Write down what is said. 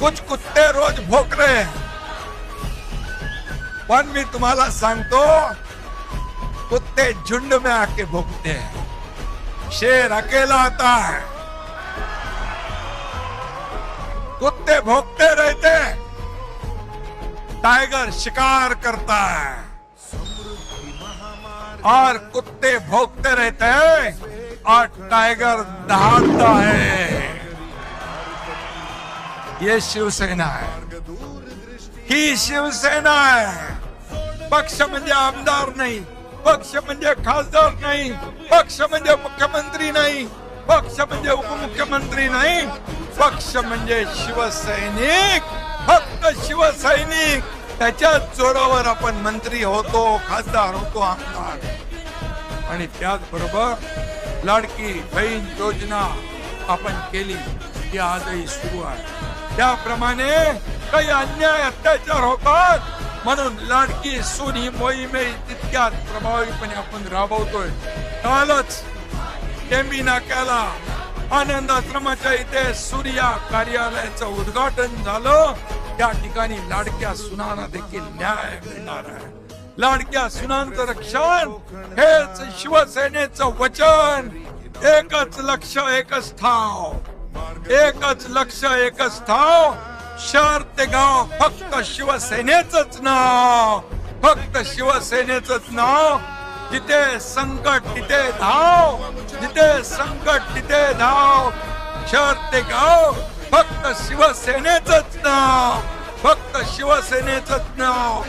कुछ कुत्ते रोज भौंक रहे हैं, पण मी तुम्हाला सांगतो कुत्ते झुंड में आके भौंकते हैं, शेर अकेला आता है। कुत्ते भौंकते रहते, टाइगर शिकार करता है, और कुत्ते भौंकते रहते हैं और टाइगर दहाड़ता है। ये शिवसेना है, ही शिवसेना है। पक्ष म्हणजे आमदार नाही, पक्ष म्हणजे खासदार नाही, पक्ष म्हणजे मुख्यमंत्री नाही, पक्ष म्हणजे उपमुख्यमंत्री नाही, पक्ष म्हणजे शिवसैनिक, फक्त शिवसैनिक। त्याच्या जोरावर आपण मंत्री होतो, खासदार होतो, आमदार। आणि त्याचबरोबर लाडकी बहीण योजना आपण केली, ती आजही सुरू आहे। त्याप्रमाणे काही अन्याय अत्याचार होतात, म्हणून लाडकी सून ही मोहीम तितक्यात प्रभावीपणे आपण राबवतोय। कालच टेंबी नाक्याला आनंद आश्रमाच्या इथे सूर्या कार्यालयाचं उद्घाटन झालं। त्या ठिकाणी लाडक्या सुनांना देखील न्याय मिळणार आहे। लाडक्या सुनांचं रक्षण हेच शिवसेनेचं वचन। एकच लक्ष एकच ठाव, एकच लक्ष एकच ठाव, शहर ते गाव फक्त शिवसेनेचंच नाव, फक्त शिवसेनेचंच नाव। जिथे संकट तिथे धाव, जिथे संकट तिथे धाव, शहर ते गाव फक्त शिवसेनेचंच नाव, फक्त शिवसेनेचंच नाव।